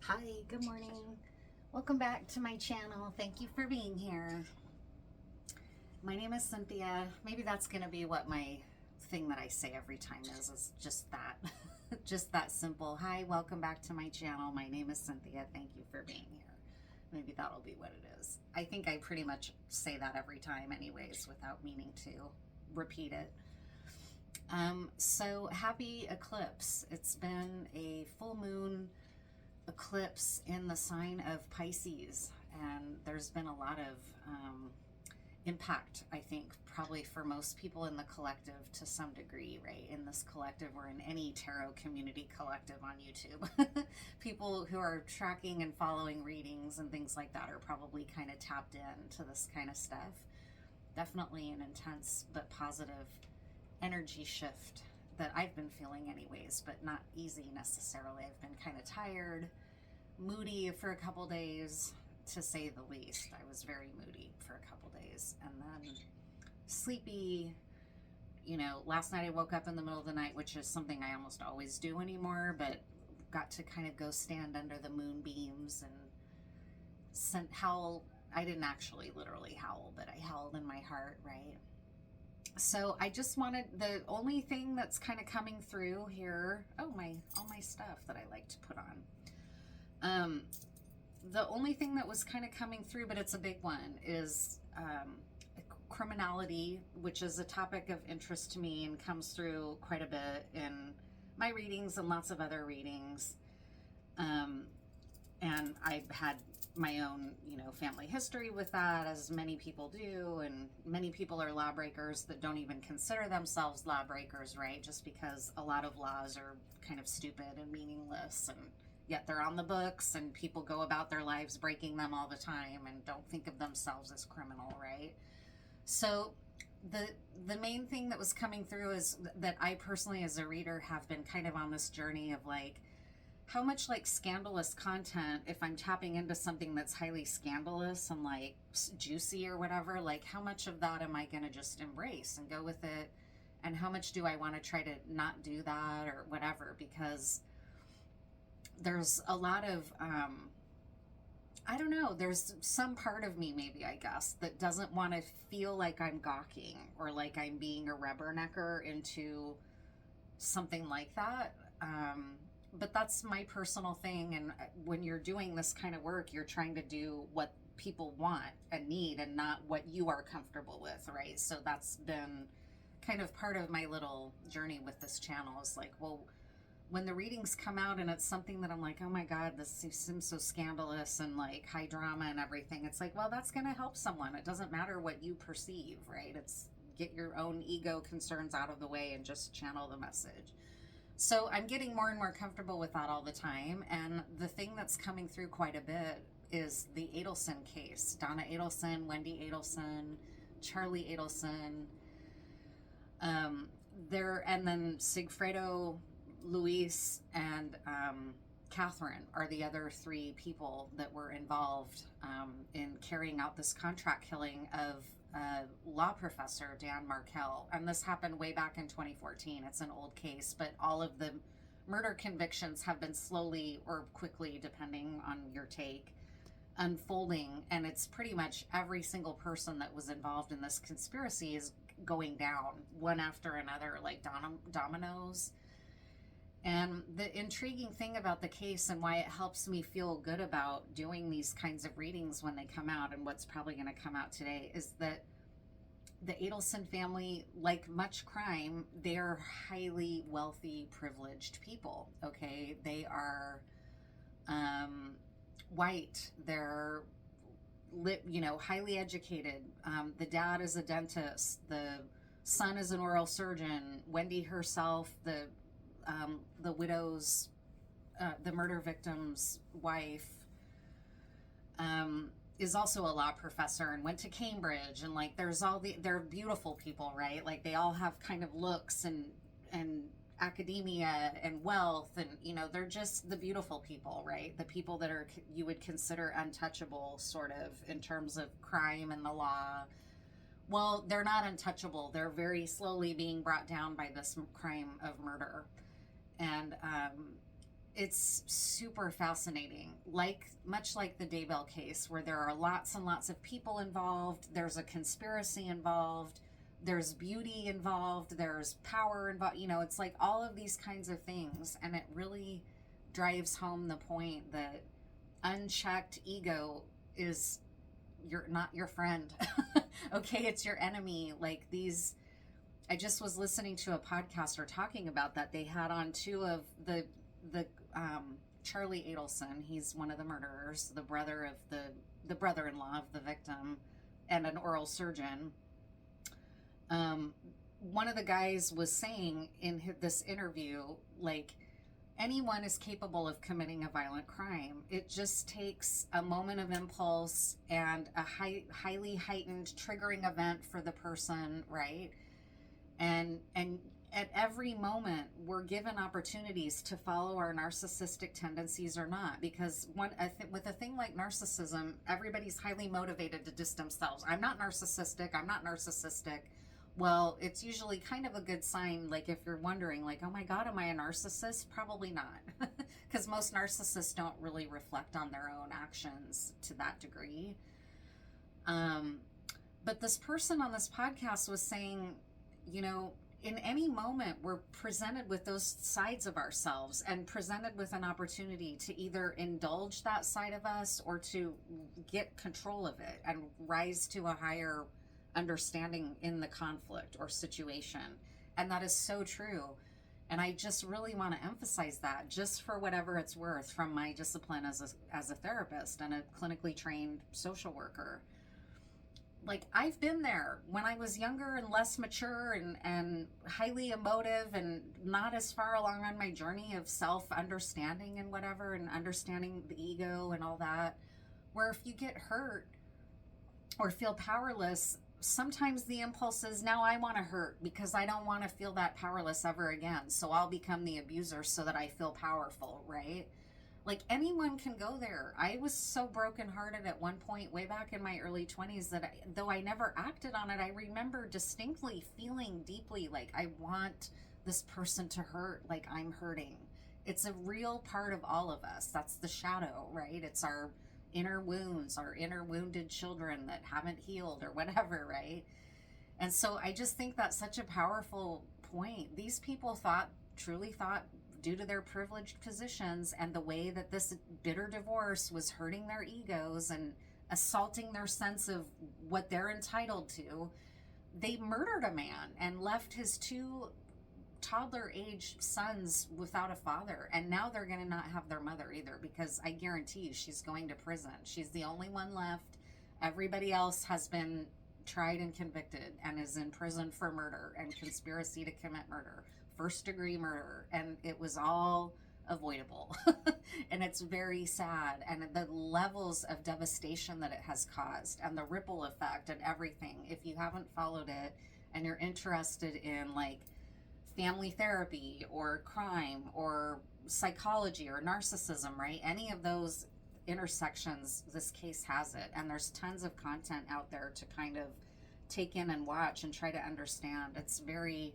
Hi, good morning. Welcome back to my channel. Thank you for being here. My name is Cynthia. Maybe that's going to be what my thing that I say every time is just that. Just that simple. Hi, welcome back to my channel. My name is Cynthia. Thank you for being here. Maybe that'll be what it is. I think I pretty much say that every time anyways without meaning to repeat it. So happy eclipse. It's been a full moon eclipse in the sign of Pisces, and there's been a lot of impact, I think, probably for most people in the collective to some degree, right? In this collective or in any tarot community collective on YouTube. People who are tracking and following readings and things like that are probably kind of tapped into this kind of stuff. Definitely an intense but positive energy shift that I've been feeling anyways, but not easy necessarily. I've been kind of tired, moody for a couple days, to say the least. I was very moody for a couple days, and then sleepy. You know, last night I woke up in the middle of the night, which is something I almost always do anymore, but got to kind of go stand under the moonbeams and howl. I didn't actually literally howl, but I howled in my heart, right? So I just wanted, the only thing that's kind of coming through here, all my stuff that I like to put on. The only thing that was kind of coming through, but it's a big one, is criminality, which is a topic of interest to me and comes through quite a bit in my readings and lots of other readings. And I've had my own, family history with that, as many people do, and many people are lawbreakers that don't even consider themselves lawbreakers, right? Just because a lot of laws are kind of stupid and meaningless, and yet they're on the books, and people go about their lives breaking them all the time and don't think of themselves as criminal, right? So the main thing that was coming through is that I personally, as a reader, have been kind of on this journey of like, how much like scandalous content, if I'm tapping into something that's highly scandalous and like juicy or whatever, like how much of that am I going to just embrace and go with it? And how much do I want to try to not do that or whatever? Because there's a lot of, I don't know, there's some part of me, maybe, I guess, that doesn't want to feel like I'm gawking or like I'm being a rubbernecker into something like that. But that's my personal thing. And when you're doing this kind of work, you're trying to do what people want and need and not what you are comfortable with, right? So that's been kind of part of my little journey with this channel, is like, well, when the readings come out and it's something that I'm like, oh my God, this seems so scandalous and like high drama and everything, it's like, well, that's going to help someone. It doesn't matter what you perceive, right? It's get your own ego concerns out of the way and just channel the message. So I'm getting more and more comfortable with that all the time. And the thing that's coming through quite a bit is the Adelson case. Donna Adelson, Wendy Adelson, Charlie Adelson, and then Sigfredo, Luis, and Catherine are the other three people that were involved in carrying out this contract killing of law professor Dan Markel. And this happened way back in 2014. It's an old case, but all of the murder convictions have been slowly or quickly, depending on your take, unfolding. And it's pretty much every single person that was involved in this conspiracy is going down one after another, like dominoes. And the intriguing thing about the case, and why it helps me feel good about doing these kinds of readings when they come out, and what's probably going to come out today, is that the Adelson family, like much crime, they're highly wealthy, privileged people, okay? They are white, they're highly educated. The dad is a dentist, the son is an oral surgeon, Wendy herself, the widow's, the murder victim's wife, is also a law professor and went to Cambridge, and like they're beautiful people, right? Like they all have kind of looks and academia and wealth, and they're just the beautiful people, right? The people that are, you would consider untouchable, sort of, in terms of crime and the law. Well, they're not untouchable. They're very slowly being brought down by this crime of murder. And it's super fascinating, like much like the Daybell case, where there are lots and lots of people involved, there's a conspiracy involved, there's beauty involved, there's power involved, you know, it's like all of these kinds of things, and it really drives home the point that unchecked ego is not your friend. Okay, it's your enemy. Like these, I just was listening to a podcaster talking about that. They had on two of the Charlie Adelson. He's one of the murderers, the brother of the brother-in-law of the victim, and an oral surgeon. One of the guys was saying in this interview, like, anyone is capable of committing a violent crime. It just takes a moment of impulse and a highly heightened triggering event for the person, right? And at every moment, we're given opportunities to follow our narcissistic tendencies or not. Because with a thing like narcissism, everybody's highly motivated to distance themselves. I'm not narcissistic. Well, it's usually kind of a good sign, like if you're wondering, like, oh my God, am I a narcissist? Probably not. Because most narcissists don't really reflect on their own actions to that degree. But this person on this podcast was saying, you know, in any moment, we're presented with those sides of ourselves and presented with an opportunity to either indulge that side of us or to get control of it and rise to a higher understanding in the conflict or situation. And that is so true. And I just really want to emphasize that, just for whatever it's worth, from my discipline as a therapist and a clinically trained social worker. Like, I've been there when I was younger and less mature and highly emotive and not as far along on my journey of self-understanding and whatever, and understanding the ego and all that, where if you get hurt or feel powerless, sometimes the impulse is, now I want to hurt because I don't want to feel that powerless ever again. So I'll become the abuser so that I feel powerful, right? Like, anyone can go there. I was so brokenhearted at one point way back in my early 20s that though I never acted on it, I remember distinctly feeling deeply like I want this person to hurt, like I'm hurting. It's a real part of all of us. That's the shadow, right? It's our inner wounds, our inner wounded children that haven't healed or whatever, right? And so I just think that's such a powerful point. These people truly thought, due to their privileged positions and the way that this bitter divorce was hurting their egos and assaulting their sense of what they're entitled to, they murdered a man and left his two toddler-age sons without a father. And now they're going to not have their mother either, because I guarantee you she's going to prison. She's the only one left. Everybody else has been tried and convicted and is in prison for murder and conspiracy to commit murder, first-degree murder, and it was all avoidable. And it's very sad, and the levels of devastation that it has caused and the ripple effect and everything. If you haven't followed it and you're interested in like family therapy or crime or psychology or narcissism, right, any of those intersections, this case has it. And there's tons of content out there to kind of take in and watch and try to understand. It's very,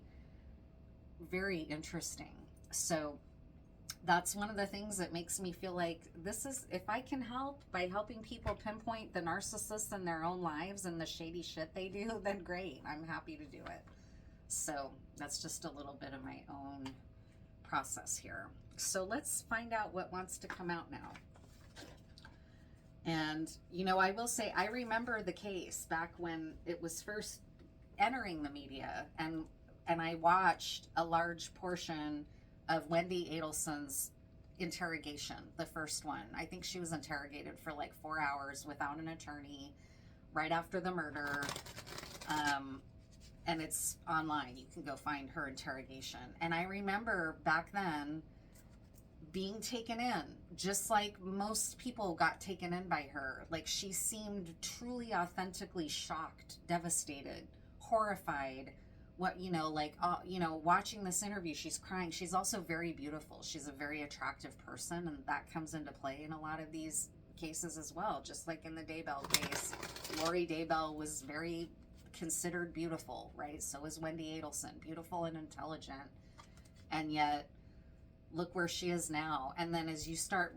very interesting. So that's one of the things that makes me feel like this is, if I can help by helping people pinpoint the narcissists in their own lives and the shady shit they do, then great, I'm happy to do it. So that's just a little bit of my own process here. So let's find out what wants to come out now. And, you know, I will say, I remember the case back when it was first entering the media, and I watched a large portion of Wendy Adelson's interrogation, the first one. I think she was interrogated for like 4 hours without an attorney right after the murder. And it's online. You can go find her interrogation. And I remember back then being taken in, just like most people got taken in by her. Like, she seemed truly, authentically shocked, devastated, horrified. What, you know, like, you know, watching this interview, she's crying. She's also very beautiful. She's a very attractive person, and that comes into play in a lot of these cases as well. Just like in the Daybell case, Lori Daybell was very considered beautiful, right? So is Wendy Adelson, beautiful and intelligent. And yet look where she is now. And then as you start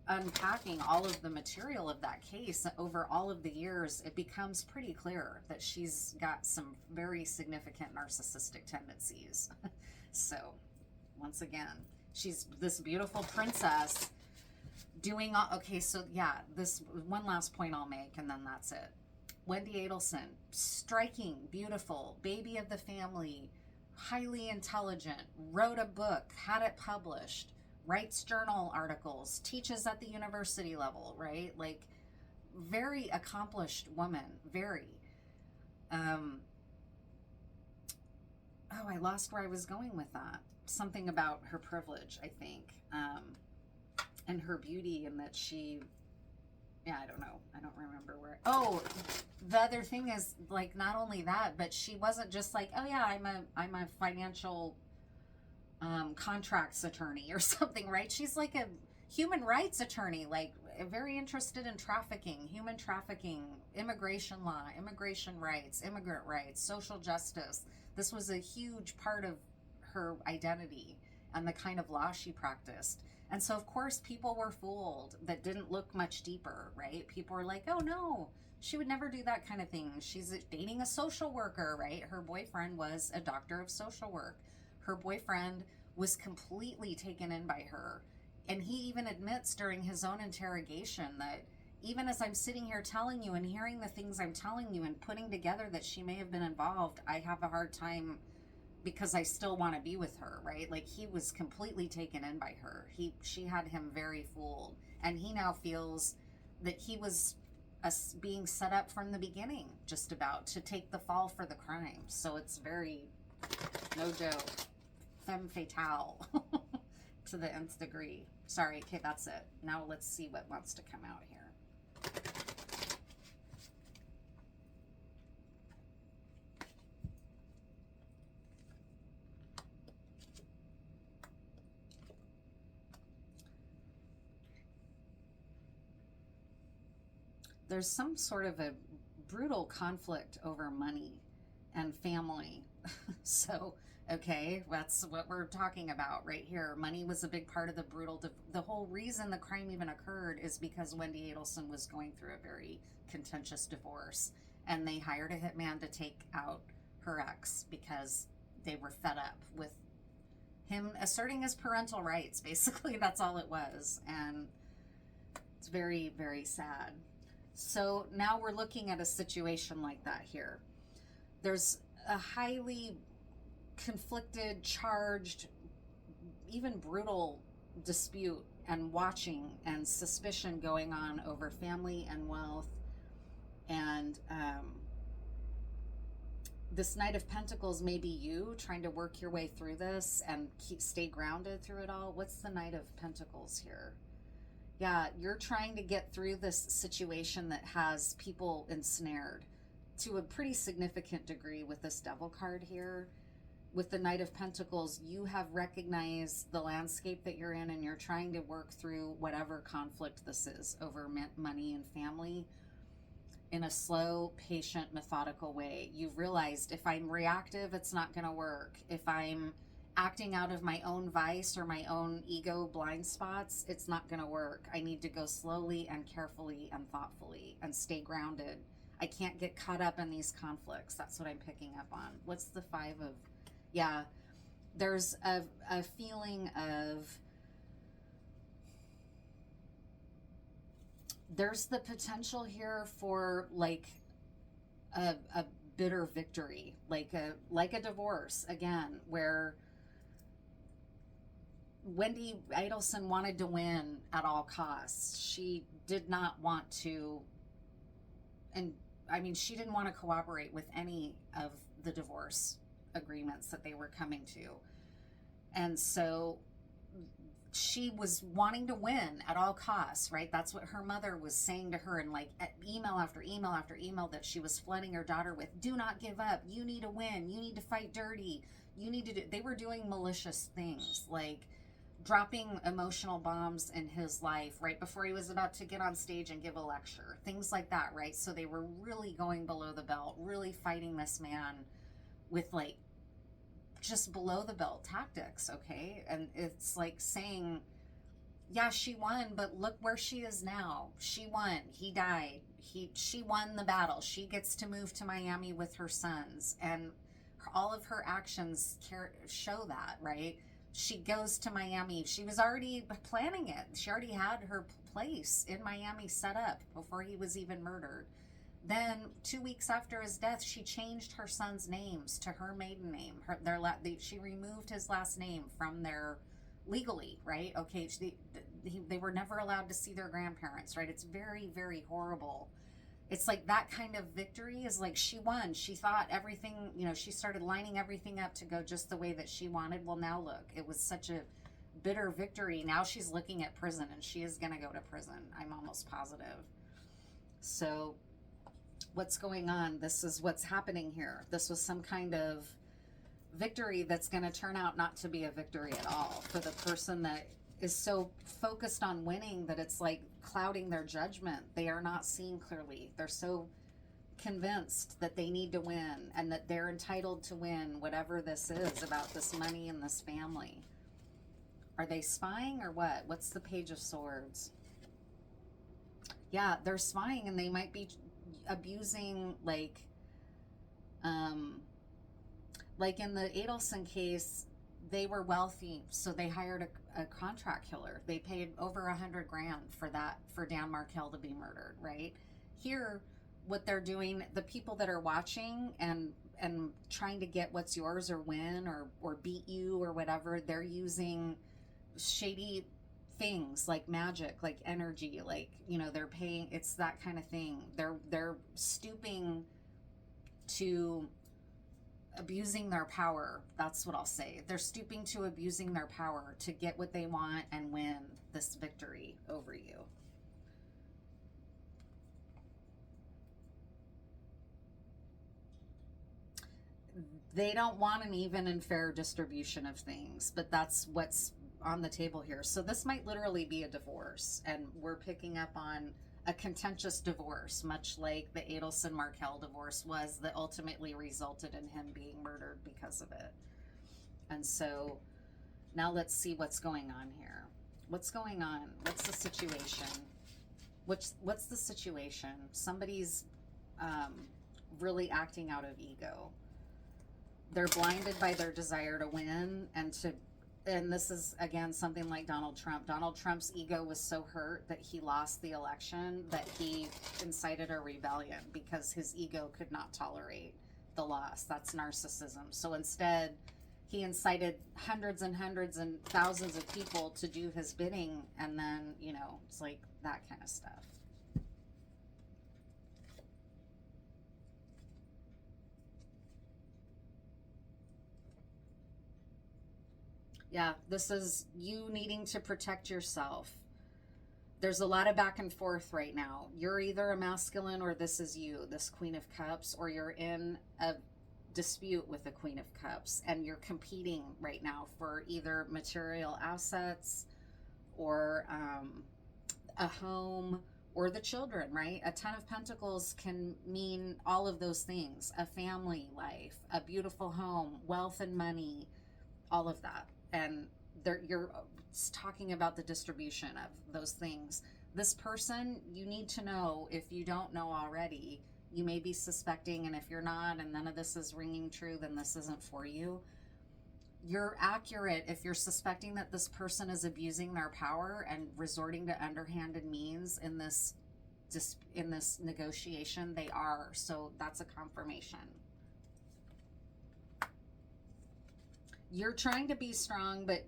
unpacking all of the material of that case over all of the years, it becomes pretty clear that she's got some very significant narcissistic tendencies. So once again, she's this beautiful princess doing all, okay, so yeah, this one last point I'll make and then that's it. Wendy Adelson, striking, beautiful, baby of the family, highly intelligent, wrote a book, had it published, writes journal articles, teaches at the university level, right? Like, very accomplished woman, very. Oh, I lost where I was going with that. Something about her privilege, I think, and her beauty, and that she, yeah, I don't know. I don't remember where. Oh, the other thing is, like, not only that, but she wasn't just like, oh yeah, I'm a financial contracts attorney or something, right? She's like a human rights attorney, like very interested in trafficking, human trafficking, immigration law, immigration rights, immigrant rights, social justice. This was a huge part of her identity and the kind of law she practiced. And so, of course, people were fooled that didn't look much deeper, right? People were like, oh no, she would never do that kind of thing. She's dating a social worker, right? Her boyfriend was a doctor of social work. Her boyfriend was completely taken in by her. And he even admits during his own interrogation that even as I'm sitting here telling you and hearing the things I'm telling you and putting together that she may have been involved, I have a hard time because I still want to be with her, right? Like, he was completely taken in by her. She had him very fooled. And he now feels that he was being set up from the beginning, just about, to take the fall for the crime. So it's very, no joke, femme fatale to the nth degree. Sorry, okay, that's it. Now let's see what wants to come out here. There's some sort of a brutal conflict over money and family. So, okay, that's what we're talking about right here. Money was a big part of the whole reason the crime even occurred is because Wendy Adelson was going through a very contentious divorce, and they hired a hitman to take out her ex because they were fed up with him asserting his parental rights. Basically, that's all it was. And it's very, very sad. So now we're looking at a situation like that here. There's a highly conflicted, charged, even brutal dispute and watching and suspicion going on over family and wealth. And this Knight of Pentacles may be you trying to work your way through this and stay grounded through it all. What's the Knight of Pentacles here? Yeah, you're trying to get through this situation that has people ensnared to a pretty significant degree with this Devil card here. With the Knight of Pentacles, you have recognized the landscape that you're in, and you're trying to work through whatever conflict this is over money and family in a slow, patient, methodical way. You've realized, if I'm reactive, it's not going to work. If I'm acting out of my own vice or my own ego blind spots, it's not going to work. I need to go slowly and carefully and thoughtfully and stay grounded. I can't get caught up in these conflicts. That's what I'm picking up on. What's the Five of... Yeah, there's a feeling of... There's the potential here for like a bitter victory, like a divorce again, where Wendy Adelson wanted to win at all costs. She did not want to, and I mean, she didn't want to cooperate with any of the divorce agreements that they were coming to. And so she was wanting to win at all costs, right? That's what her mother was saying to her in like email after email after email that she was flooding her daughter with. Do not give up. You need to win. You need to fight dirty. You need to do... They were doing malicious things, like dropping emotional bombs in his life right before he was about to get on stage and give a lecture. Things like that, right? So they were really going below the belt, really fighting this man with like just below the belt tactics, okay? And it's like saying, yeah, she won, but look where she is now. She won. He died. She won the battle. She gets to move to Miami with her sons, and all of her actions show that, right? She goes to Miami. She was already planning it. She already had her place in Miami set up before he was even murdered. Then 2 weeks after his death, she changed her sons' names to her maiden name. She removed his last name from their legally, right? Okay, they were never allowed to see their grandparents, right? It's very, very horrible. It's like that kind of victory is like she won. She thought everything, she started lining everything up to go just the way that she wanted. Well, now look, it was such a bitter victory. Now she's looking at prison, and she is going to go to prison. I'm almost positive. So what's going on? This is what's happening here. This was some kind of victory that's going to turn out not to be a victory at all for the person that is so focused on winning that it's like clouding their judgment. They are not seeing clearly. They're so convinced that they need to win and that they're entitled to win whatever this is about this money and this family. Are they spying or what? What's the Page of Swords? Yeah, they're spying, and they might be abusing, like in the Adelson case, they were wealthy, so they hired a contract killer. They paid over $100,000 for Dan Markel to be murdered, right? Here, what they're doing, the people that are watching and trying to get what's yours or win or beat you or whatever, they're using shady things like magic, like energy, like, they're paying, it's that kind of thing. They're stooping to abusing their power. That's what I'll say. They're stooping to abusing their power to get what they want and win this victory over you. They don't want an even and fair distribution of things, but that's what's on the table here. So this might literally be a divorce, and we're picking up on a contentious divorce, much like the Adelson Markel divorce was, that ultimately resulted in him being murdered because of it. And so now let's see what's going on here. What's going on? What's the situation? What's the situation? Somebody's really acting out of ego. They're blinded by their desire to win and this is, again, something like Donald Trump. Donald Trump's ego was so hurt that he lost the election that he incited a rebellion because his ego could not tolerate the loss. That's narcissism. So instead, he incited hundreds and hundreds and thousands of people to do his bidding, and then, it's like that kind of stuff. Yeah, this is you needing to protect yourself. There's a lot of back and forth right now. You're either a masculine or this is you, this Queen of Cups, or you're in a dispute with the Queen of Cups, and you're competing right now for either material assets or a home or the children, right? A Ten of Pentacles can mean all of those things: a family life, a beautiful home, wealth and money, all of that. And you're talking about the distribution of those things. This person, you need to know, if you don't know already, you may be suspecting, and if you're not, and none of this is ringing true, then this isn't for you. You're accurate if you're suspecting that this person is abusing their power and resorting to underhanded means in this negotiation. They are. So that's a confirmation. You're trying to be strong, but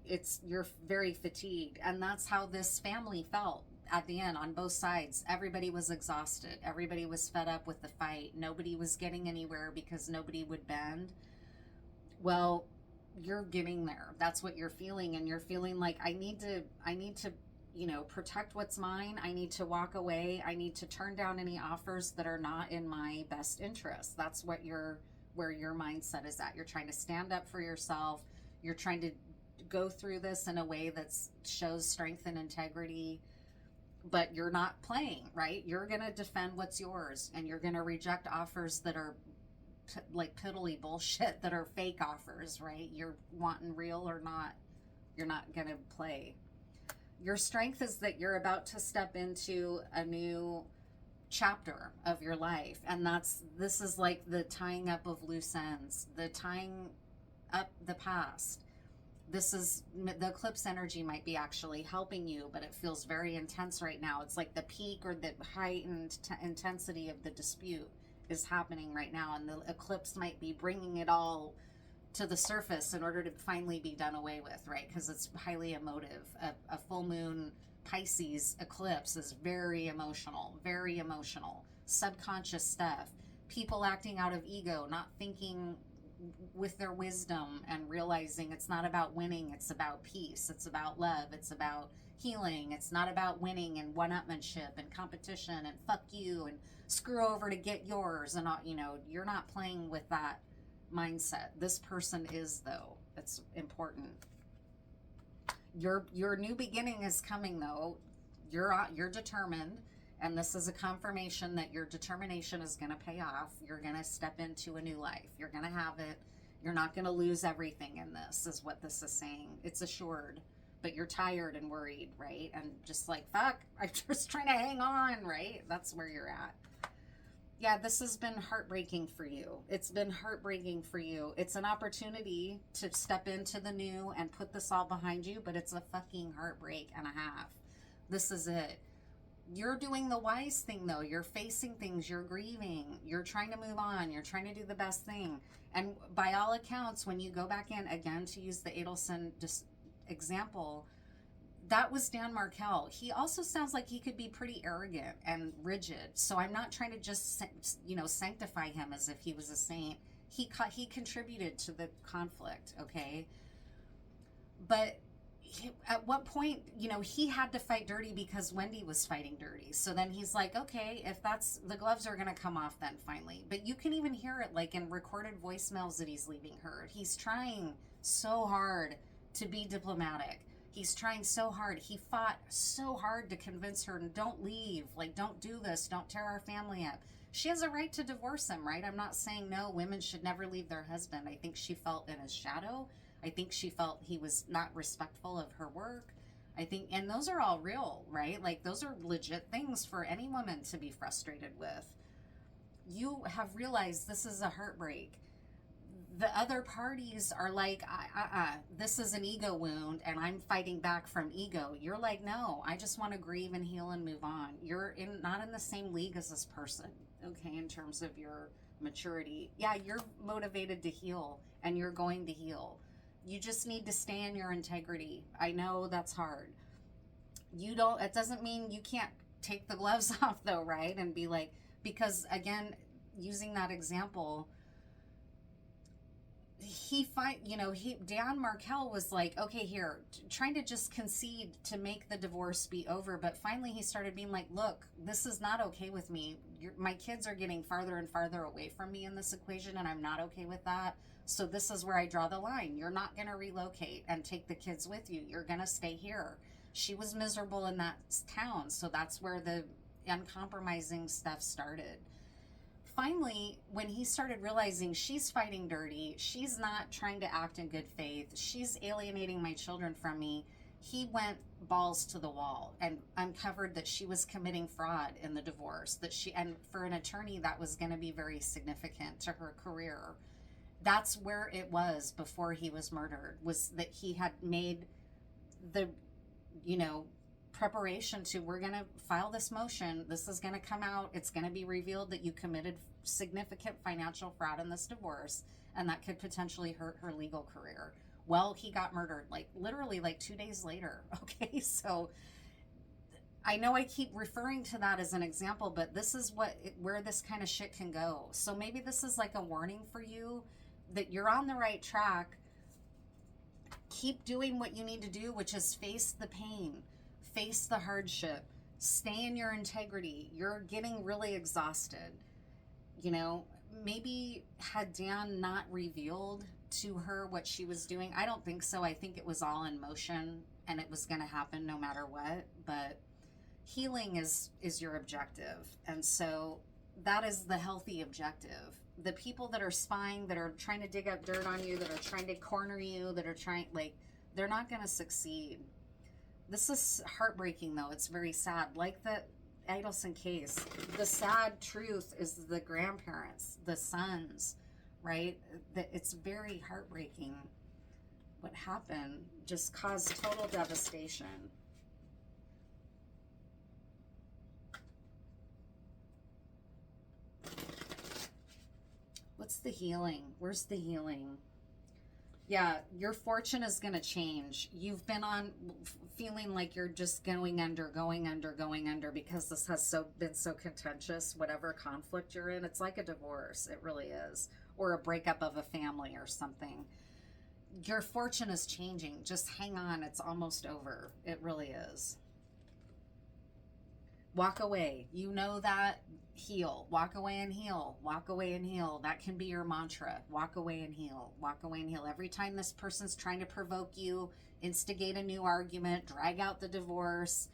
you're very fatigued. And that's how this family felt at the end on both sides. Everybody was exhausted. Everybody was fed up with the fight. Nobody was getting anywhere because nobody would bend. Well, you're getting there. That's what you're feeling. And you're feeling like, I need to, protect what's mine. I need to walk away. I need to turn down any offers that are not in my best interest. That's where your mindset is at. You're trying to stand up for yourself. You're trying to go through this in a way that shows strength and integrity, but you're not playing, right? You're going to defend what's yours, and you're going to reject offers that are like piddly bullshit that are fake offers, right? You're wanting real or not, you're not gonna play. Your strength is that you're about to step into a new chapter of your life, and this is like the tying up of loose ends, the tying up the past. This is the eclipse energy might be actually helping you, but it feels very intense right now. It's like the peak or the heightened intensity of the dispute is happening right now, and the eclipse might be bringing it all to the surface in order to finally be done away with, right? Because it's highly emotive. A full moon Pisces eclipse is very emotional, subconscious stuff. People acting out of ego, not thinking with their wisdom and realizing it's not about winning, it's about peace, it's about love, it's about healing. It's not about winning and one-upmanship and competition and fuck you and screw over to get yours, and you know, you're not playing with that mindset. This person is, though. It's important. Your new beginning is coming, though. You're determined, and this is a confirmation that your determination is going to pay off. You're going to step into a new life. You're going to have it. You're not going to lose everything in this, is what this is saying. It's assured, but you're tired and worried, right? And just like, fuck, I'm just trying to hang on, right? That's where you're at. Yeah, this has been heartbreaking for you. It's been heartbreaking for you. It's an opportunity to step into the new and put this all behind you, but it's a fucking heartbreak and a half. This is it. You're doing the wise thing, though. You're facing things. You're grieving. You're trying to move on. You're trying to do the best thing. And by all accounts, when you go back in, again, to use the Adelson example, that was Dan Markel. He also sounds like he could be pretty arrogant and rigid. So I'm not trying to just, you know, sanctify him as if he was a saint. He contributed to the conflict, okay? But at what point, you know, he had to fight dirty because Wendy was fighting dirty. So then he's like, okay, if that's, the gloves are going to come off then finally. But you can even hear it like in recorded voicemails that he's leaving her. He's trying so hard to be diplomatic. He's trying so hard. He fought so hard to convince her, don't leave. Like, don't do this. Don't tear our family up. She has a right to divorce him, right? I'm not saying no, women should never leave their husband. I think she felt in his shadow. I think she felt he was not respectful of her work. I think, and those are all real, right? Like, those are legit things for any woman to be frustrated with. You have realized this is a heartbreak. The other parties are like, this is an ego wound and I'm fighting back from ego. You're like, no, I just want to grieve and heal and move on. You're not in the same league as this person, okay, in terms of your maturity. Yeah, you're motivated to heal and you're going to heal. You just need to stay in your integrity. I know that's hard. It doesn't mean you can't take the gloves off though, right? And be like, because again, using that example, Dan Markel was like, okay, here, trying to just concede to make the divorce be over. But finally he started being like, look, this is not okay with me. My kids are getting farther and farther away from me in this equation, and I'm not okay with that. So this is where I draw the line. You're not going to relocate and take the kids with you. You're going to stay here. She was miserable in that town. So that's where the uncompromising stuff started. Finally, when he started realizing she's fighting dirty, she's not trying to act in good faith, she's alienating my children from me, he went balls to the wall and uncovered that she was committing fraud in the divorce, and for an attorney that was going to be very significant to her career. That's where it was before he was murdered, was that he had made the, preparation to, we're going to file this motion, this is going to come out, it's going to be revealed that you committed significant financial fraud in this divorce, and that could potentially hurt her legal career. Well, he got murdered literally 2 days later. Okay, so I know I keep referring to that as an example, but this is where this kind of shit can go. So maybe this is like a warning for you that you're on the right track. Keep doing what you need to do, which is face the pain, face the hardship, stay in your integrity. You're getting really exhausted. Maybe had Dan not revealed to her what she was doing, I don't think so. I think it was all in motion and it was going to happen no matter what. But healing is your objective. And so that is the healthy objective. the people that are spying, that are trying to dig up dirt on you, that are trying to corner you, that are trying, like, they're not going to succeed. This is heartbreaking, though. It's very sad. Like the Adelson case, the sad truth is the grandparents, the sons, right? It's very heartbreaking. What happened just caused total devastation. What's the healing? Where's the healing? Yeah, your fortune is going to change. You've been on feeling like you're just going under because this has been so contentious. Whatever conflict you're in, it's like a divorce. It really is. Or a breakup of a family or something. Your fortune is changing. Just hang on. It's almost over. It really is. Walk away. You know that. Heal. Walk away and heal. Walk away and heal. That can be your mantra. Walk away and heal. Walk away and heal. Every time this person's trying to provoke you, instigate a new argument, drag out the divorce,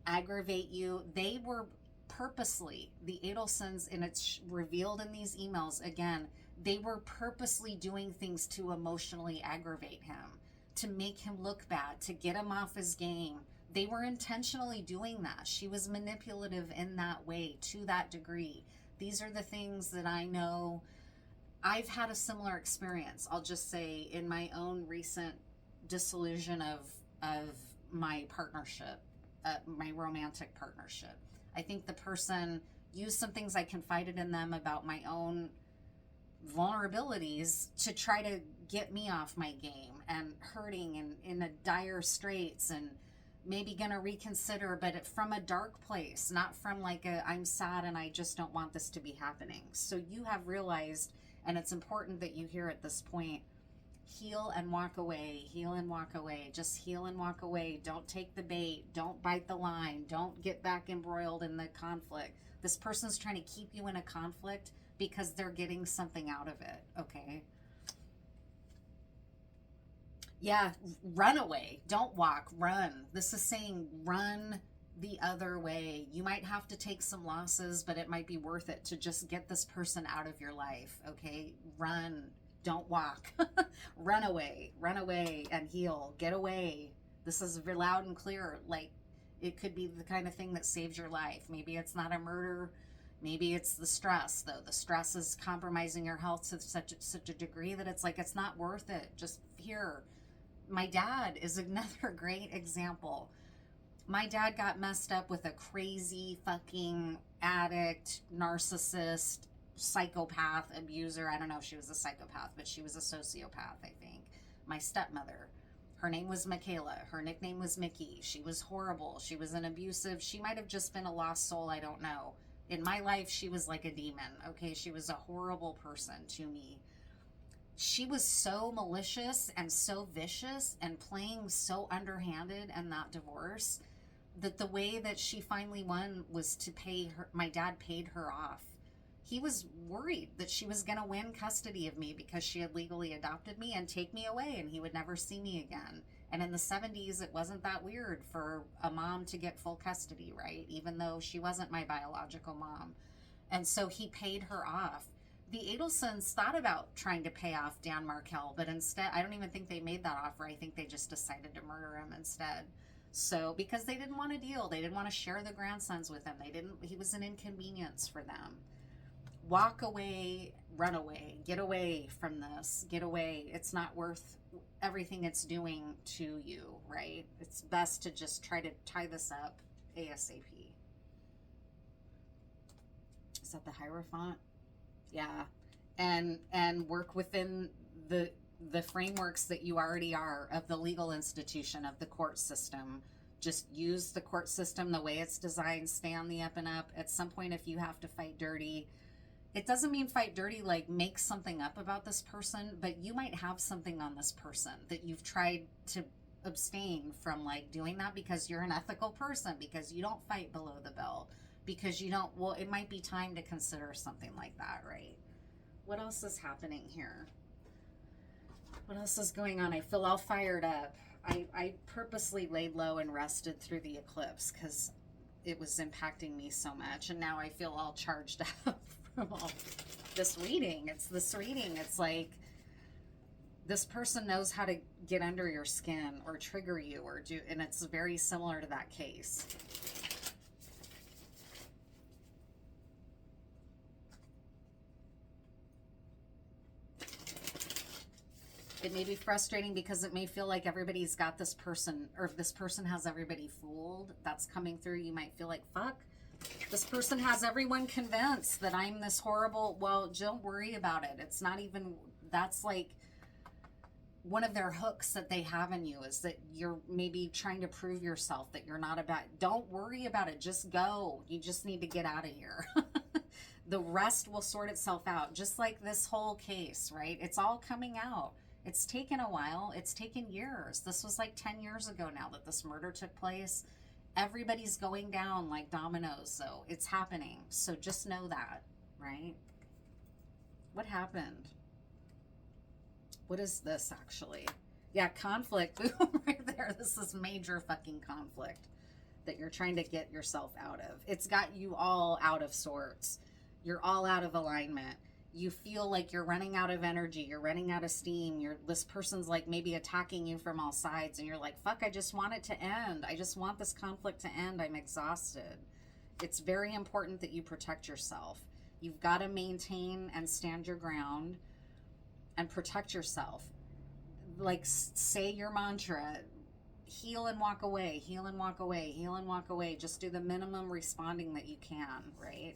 aggravate you, they were purposely, the Adelsons, and it's revealed in these emails again, they were purposely doing things to emotionally aggravate him, to make him look bad, to get him off his game. They were intentionally doing that. She was manipulative in that way, to that degree. These are the things that I know. I've had a similar experience, I'll just say, in my own recent disillusion of my partnership, my romantic partnership. I think the person used some things I confided in them about my own vulnerabilities to try to get me off my game and hurting and in a dire straits and maybe gonna reconsider, but from a dark place, not from like a I'm sad and I just don't want this to be happening. So you have realized, and it's important that you hear at this point, heal and walk away, heal and walk away, just heal and walk away. Don't take the bait, don't bite the line, don't get back embroiled in the conflict. This person's trying to keep you in a conflict because they're getting something out of it, okay? Yeah, run away. Don't walk, run. This is saying run the other way. You might have to take some losses, but it might be worth it to just get this person out of your life, okay? Run. Don't walk. Run away and heal. Get away. This is loud and clear. Like, it could be the kind of thing that saves your life. Maybe it's not a murder. Maybe it's the stress, though. The stress is compromising your health to such a degree that it's like, it's not worth it. Just here. My dad is another great example. My dad got messed up with a crazy fucking addict, narcissist, psychopath, abuser. I don't know if she was a psychopath, but she was a sociopath, I think. My stepmother, her name was Michaela. Her nickname was Mickey. She was horrible. She was an abusive. She might have just been a lost soul. I don't know. In my life, she was like a demon. Okay, she was a horrible person to me. She was so malicious and so vicious and playing so underhanded in that divorce that the way that she finally won was to pay her. My dad paid her off. He was worried that she was going to win custody of me because she had legally adopted me and take me away and he would never see me again. And in the 70s, it wasn't that weird for a mom to get full custody, right? Even though she wasn't my biological mom. And so he paid her off. The Adelsons thought about trying to pay off Dan Markel, but instead, I don't even think they made that offer. I think they just decided to murder him instead. So, because they didn't want to deal. They didn't want to share the grandsons with him. He was an inconvenience for them. Walk away, run away, get away from this, get away. It's not worth everything it's doing to you, right? It's best to just try to tie this up ASAP. Is that the Hierophant? Yeah. And work within the frameworks that you already are of the legal institution, of the court system. Just use the court system the way it's designed. Stay on the up and up. At some point, if you have to fight dirty, it doesn't mean fight dirty like make something up about this person, but you might have something on this person that you've tried to abstain from, like doing that because you're an ethical person, because you don't fight below the belt, because you don't, well, it might be time to consider something like that, right? What else is happening here? What else is going on? I feel all fired up. I purposely laid low and rested through the eclipse because it was impacting me so much, and now I feel all charged up well, this reading, it's like this person knows how to get under your skin or trigger you or do, and it's very similar to that case. It may be frustrating because it may feel like everybody's got this person, or if this person has everybody fooled. That's coming through. You might feel like, fuck, this person has everyone convinced that I'm this horrible. Well, don't worry about it. It's not even, that's like one of their hooks that they have in you, is that you're maybe trying to prove yourself that you're not about. Don't worry about it. Just go. You just need to get out of here. The rest will sort itself out. Just like this whole case, right? It's all coming out. It's taken a while. It's taken years. This was like 10 years ago now that this murder took place. Everybody's going down like dominoes, so it's happening. So just know that, right? What happened? What is this actually? Yeah, conflict. Boom, right there. This is major fucking conflict that you're trying to get yourself out of. It's got you all out of sorts. You're all out of alignment. You feel like you're running out of energy, you're running out of steam, this person's like maybe attacking you from all sides, and you're like, fuck, I just want it to end. I just want this conflict to end. I'm exhausted. It's very important that you protect yourself. You've got to maintain and stand your ground and protect yourself. Like, say your mantra, heal and walk away, heal and walk away, heal and walk away. Just do the minimum responding that you can, right?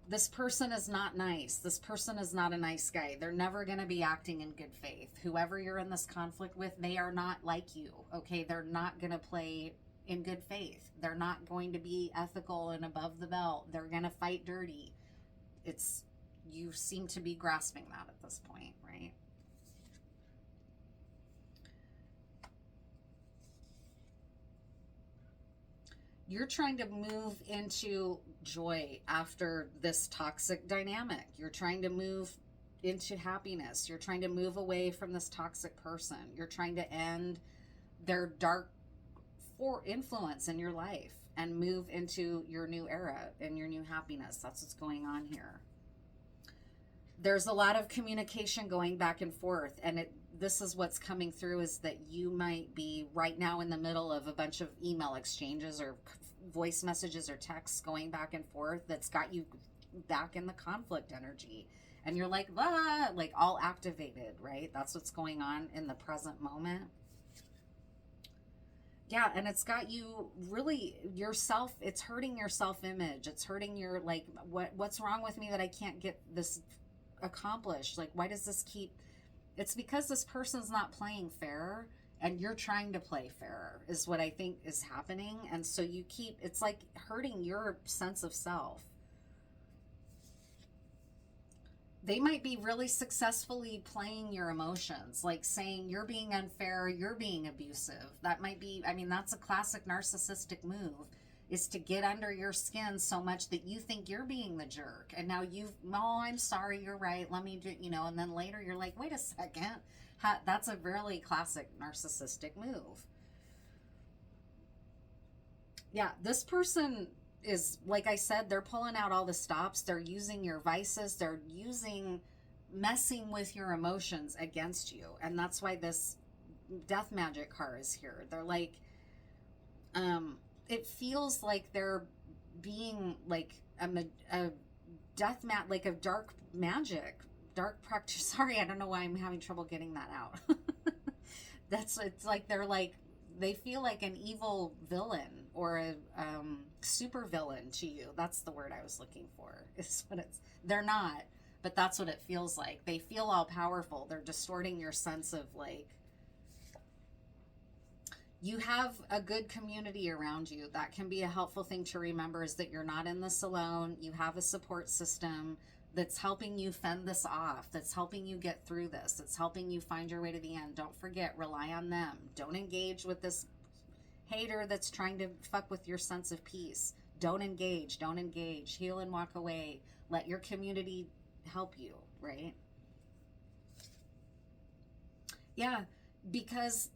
This person is not nice. This person is not a nice guy. They're never going to be acting in good faith. Whoever you're in this conflict with, they are not like you, okay? They're not going to play in good faith. They're not going to be ethical and above the belt. They're going to fight dirty. You seem to be grasping that at this point, right? You're trying to move into joy after this toxic dynamic. You're trying to move into happiness. You're trying to move away from this toxic person. You're trying to end their dark influence in your life and move into your new era and your new happiness. That's what's going on here. There's a lot of communication going back and forth, and this is what's coming through, is that you might be right now in the middle of a bunch of email exchanges or voice messages or texts going back and forth that's got you back in the conflict energy, and you're like, ah, like all activated, right? That's what's going on in the present moment. Yeah, and it's got you really yourself, it's hurting your self-image. It's hurting your, like, what's wrong with me that I can't get this accomplished? Like, why does this keep... It's because this person's not playing fair, and you're trying to play fair, is what I think is happening. And so you keep, it's like hurting your sense of self. They might be really successfully playing your emotions, like saying you're being unfair, you're being abusive. That might be, I mean, that's a classic narcissistic move, is to get under your skin so much that you think you're being the jerk. And now oh, I'm sorry, you're right, let me do, and then later you're like, wait a second. That's a really classic narcissistic move. Yeah, this person is, like I said, they're pulling out all the stops. They're using your vices. They're messing with your emotions against you. And that's why this death magic card is here. They're like, it feels like they're being like a death like a dark magic, dark practice. Sorry, I don't know why I'm having trouble getting that out. It's like they feel like an evil villain or a super villain to you. That's the word I was looking for. They're not, but that's what it feels like. They feel all powerful. They're distorting your sense of, like, you have a good community around you. That can be a helpful thing to remember, is that you're not in this alone. You have a support system that's helping you fend this off, that's helping you get through this, that's helping you find your way to the end. Don't forget, rely on them. Don't engage with this hater that's trying to fuck with your sense of peace. Don't engage. Heal and walk away. Let your community help you, right? Yeah, because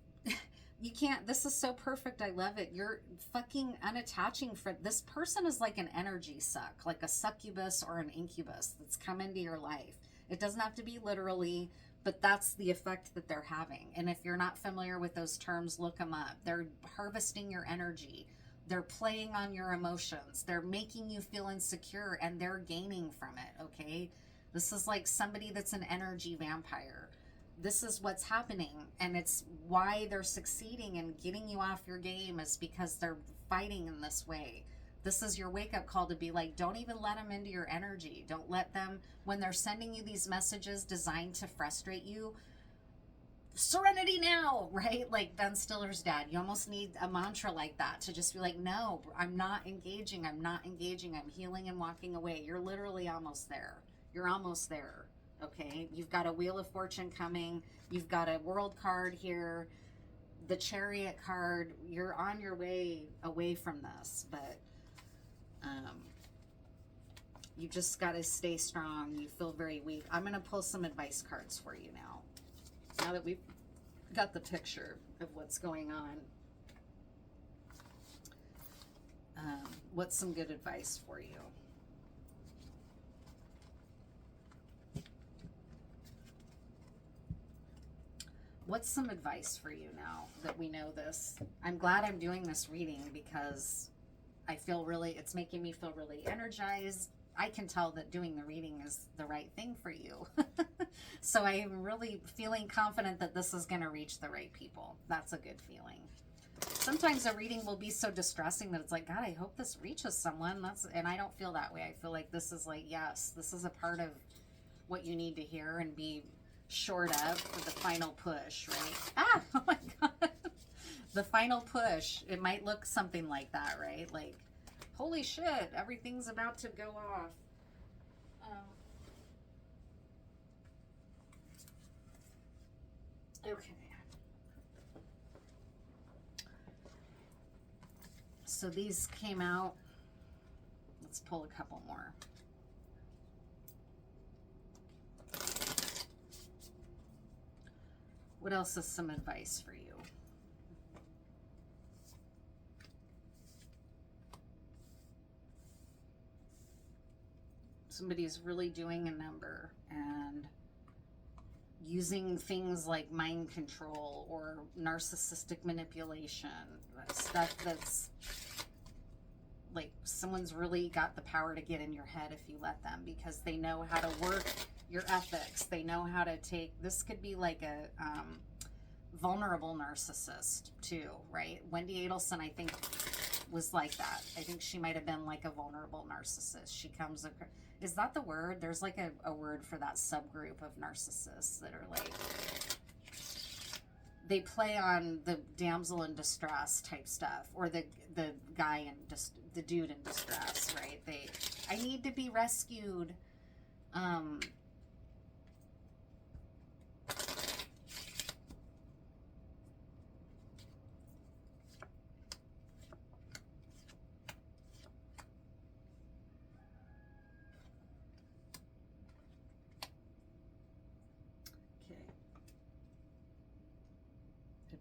You can't, this is so perfect. I love it. You're fucking unattaching for this person is like an energy suck, like a succubus or an incubus that's come into your life. It doesn't have to be literally, but that's the effect that they're having. And if you're not familiar with those terms, look them up. They're harvesting your energy. They're playing on your emotions. They're making you feel insecure and they're gaining from it, okay? This is like somebody that's an energy vampire. This is what's happening, and it's why they're succeeding and getting you off your game is because they're fighting in this way. This is your wake-up call to be like, don't even let them into your energy. Don't let them, when they're sending you these messages designed to frustrate you, serenity now, right? Like Ben Stiller's dad. You almost need a mantra like that to just be like, no, I'm not engaging. I'm not engaging. I'm healing and walking away. You're literally almost there. You're almost there. Okay, you've got a Wheel of Fortune coming. You've got a World card here, the Chariot card. You're on your way away from this, but you just got to stay strong. You feel very weak. I'm going to pull some advice cards for you now that we've got the picture of what's going on. What's some good advice for you? What's some advice for you now that we know this? I'm glad I'm doing this reading because I feel really, it's making me feel really energized. I can tell that doing the reading is the right thing for you. So I'm really feeling confident that this is going to reach the right people. That's a good feeling. Sometimes a reading will be so distressing that it's like, God, I hope this reaches someone. And I don't feel that way. I feel like this is like, yes, this is a part of what you need to hear and be shored up for the final push, right? Oh my God. The final push. It might look something like that, right? Like, holy shit, everything's about to go off. Okay. So these came out. Let's pull a couple more. What else is some advice for you? Somebody's really doing a number and using things like mind control or narcissistic manipulation, stuff that's like someone's really got the power to get in your head if you let them, because they know how to work your ethics. They know how to take, this could be like a vulnerable narcissist too, right? Wendy Adelson, I think, was like that. I think she might have been like a vulnerable narcissist. She comes, is that the word? There's like a word for that subgroup of narcissists that are like, they play on the damsel in distress type stuff, or the guy in the dude in distress, right? I need to be rescued.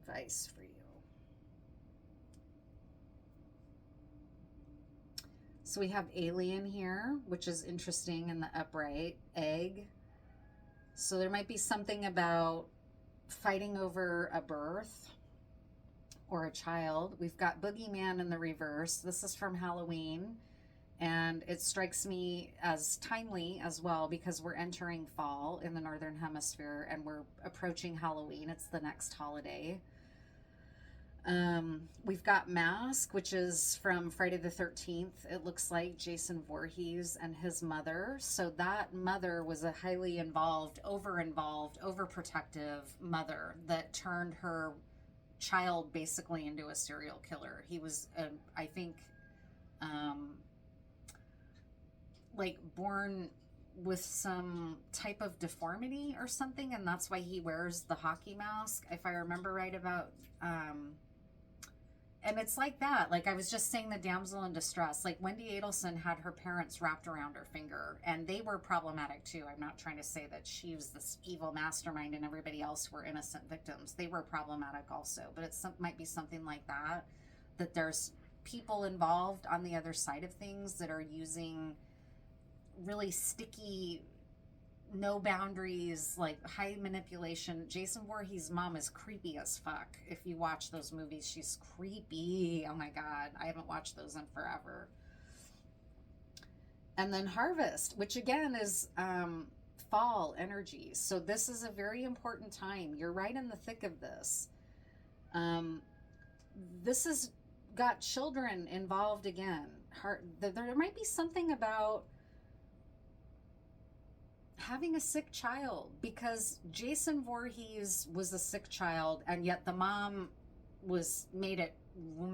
Advice for you. So we have alien here, which is interesting in the upright. Egg. So there might be something about fighting over a birth or a child. We've got boogeyman in the reverse. This is from Halloween, and it strikes me as timely as well because we're entering fall in the Northern Hemisphere and we're approaching Halloween. It's the next holiday. We've got Mask, which is from Friday the 13th. It looks like Jason Voorhees and his mother. So that mother was a highly involved, overprotective mother that turned her child basically into a serial killer. He was, I think, like born with some type of deformity or something, and that's why he wears the hockey mask, if I remember right about And it's like that. Like I was just saying, the damsel in distress. Like Wendy Adelson had her parents wrapped around her finger, and they were problematic too. I'm not trying to say that she was this evil mastermind and everybody else were innocent victims. They were problematic also, but it might be something like that. That there's people involved on the other side of things that are using really sticky, no boundaries, like high manipulation. Jason Voorhees' mom is creepy as fuck. If you watch those movies, she's creepy. Oh my God. I haven't watched those in forever. And then Harvest, which again is fall energy. So this is a very important time. You're right in the thick of this. This has got children involved again. There might be something about having a sick child, because Jason Voorhees was a sick child, and yet the mom made it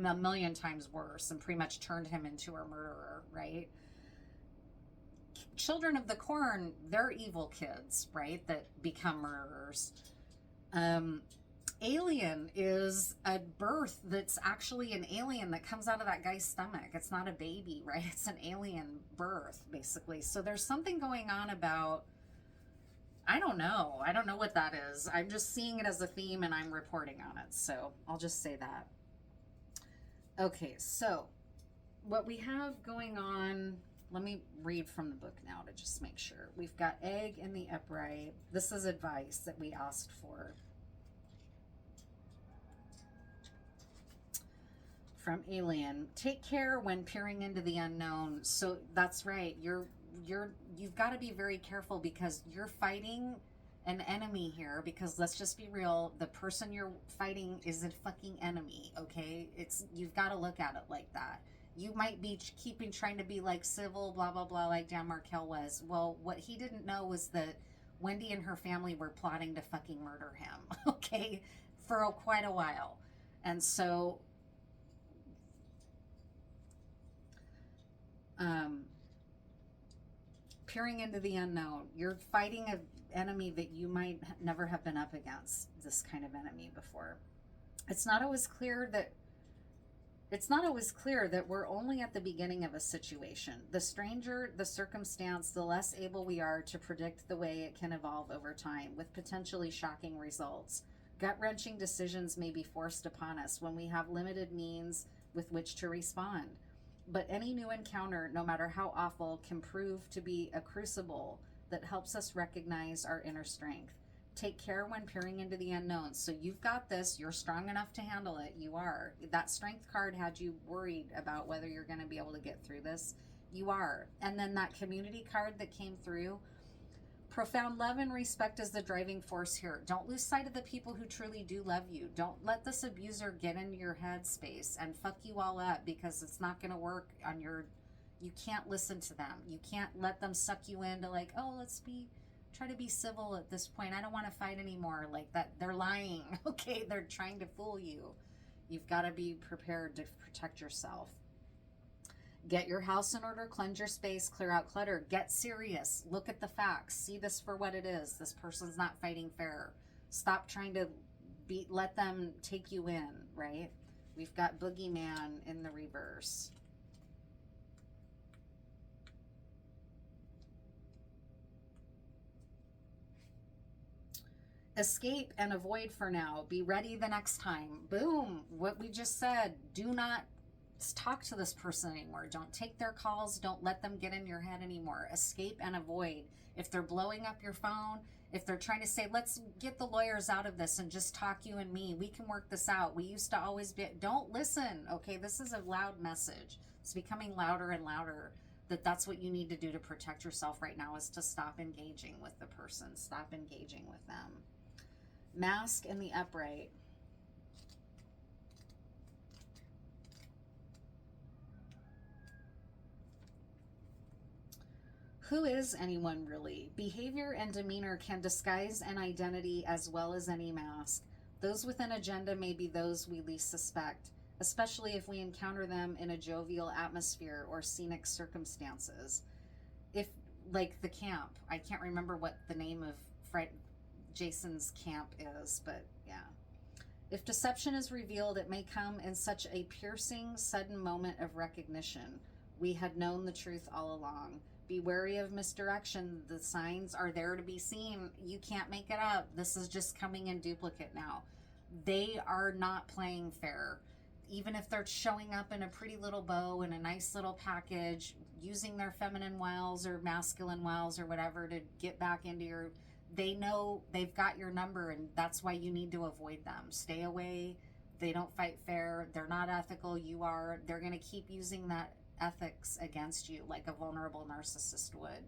a million times worse and pretty much turned him into a murderer, right? Children of the Corn, they're evil kids, right, that become murderers. Alien is a birth that's actually an alien that comes out of that guy's stomach. It's not a baby, right? It's an alien birth, basically. So there's something going on about, I don't know what that is. I'm just seeing it as a theme and I'm reporting on it. So I'll just say that. Okay, so what we have going on, let me read from the book now to just make sure. We've got egg in the upright. This is advice that we asked for from Alien. Take care when peering into the unknown. So that's right. You've got to be very careful, because you're fighting an enemy here, because let's just be real, the person you're fighting is a fucking enemy, okay? You've got to look at it like that. You might be trying to be like civil, blah, blah, blah, like Dan Markel was. Well, what he didn't know was that Wendy and her family were plotting to fucking murder him, okay, for quite a while. And so, peering into the unknown, you're fighting an enemy that you might never have been up against, this kind of enemy before. It's not always clear that we're only at the beginning of a situation. The stranger the circumstance, the less able we are to predict the way it can evolve over time, with potentially shocking results. Gut-wrenching decisions may be forced upon us when we have limited means with which to respond. But any new encounter, no matter how awful, can prove to be a crucible that helps us recognize our inner strength. Take care when peering into the unknown. So you've got this. You're strong enough to handle it. You are. That strength card had you worried about whether you're going to be able to get through this. You are. And then that community card that came through, profound love and respect is the driving force here. Don't lose sight of the people who truly do love you. Don't let this abuser get into your head space and fuck you all up, because it's not going to work on your, you can't listen to them. You can't let them suck you into like, oh, try to be civil at this point. I don't want to fight anymore. Like that. They're lying. Okay. They're trying to fool you. You've got to be prepared to protect yourself. Get your house in order, cleanse your space, clear out clutter, get serious, look at the facts, see this for what it is. This person's not fighting fair. Stop trying to let them take you in, right? We've got Boogeyman in the reverse. Escape and avoid for now. Be ready the next time. Boom. What we just said. Do not talk to this person anymore. Don't take their calls. Don't let them get in your head anymore. Escape and avoid. If they're blowing up your phone, if they're trying to say, let's get the lawyers out of this and just talk you and me, we can work this out. We used to always be, don't listen. Okay. This is a loud message. It's becoming louder and louder. That's what you need to do to protect yourself right now, is to stop engaging with the person. Stop engaging with them. Mask in the upright. Who is anyone really? Behavior and demeanor can disguise an identity as well as any mask. Those with an agenda may be those we least suspect, especially if we encounter them in a jovial atmosphere or scenic circumstances. If, like the camp, I can't remember what the name of Jason's camp is, but yeah. If deception is revealed, it may come in such a piercing, sudden moment of recognition. We had known the truth all along. Be wary of misdirection. The signs are there to be seen. You can't make it up. This is just coming in duplicate now. They are not playing fair. Even if they're showing up in a pretty little bow and a nice little package, using their feminine wiles or masculine wiles or whatever to get back into your, they know they've got your number, and that's why you need to avoid them. Stay away. They don't fight fair. They're not ethical. You are. They're going to keep using that ethics against you like a vulnerable narcissist would.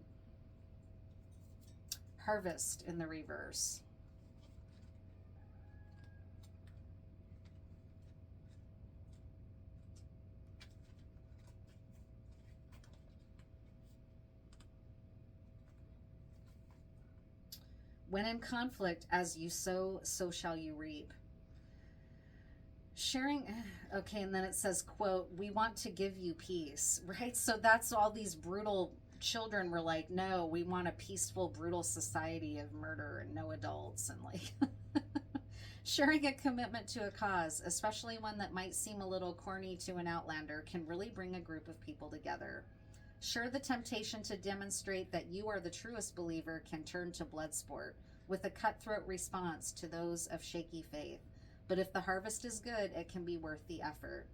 Harvest in the reverse. When in conflict, as you sow, so shall you reap. Sharing, okay, and then it says, quote, we want to give you peace, right? So that's all these brutal children were like, no, we want a peaceful, brutal society of murder and no adults. And like, sharing a commitment to a cause, especially one that might seem a little corny to an outlander, can really bring a group of people together. Sure, the temptation to demonstrate that you are the truest believer can turn to blood sport, with a cutthroat response to those of shaky faith. But if the harvest is good, it can be worth the effort.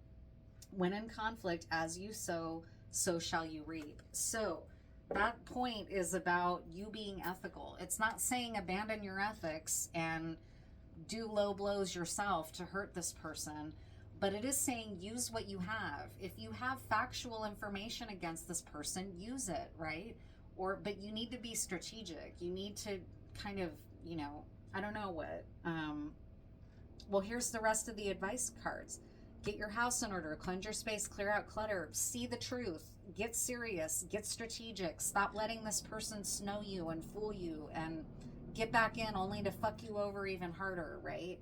When in conflict, as you sow, so shall you reap. So that point is about you being ethical. It's not saying abandon your ethics and do low blows yourself to hurt this person. But it is saying use what you have. If you have factual information against this person, use it, right? But you need to be strategic. You need to kind of, I don't know what. Well, here's the rest of the advice cards. Get your house in order, cleanse your space, clear out clutter, see the truth, get serious, get strategic, stop letting this person snow you and fool you and get back in only to fuck you over even harder, right?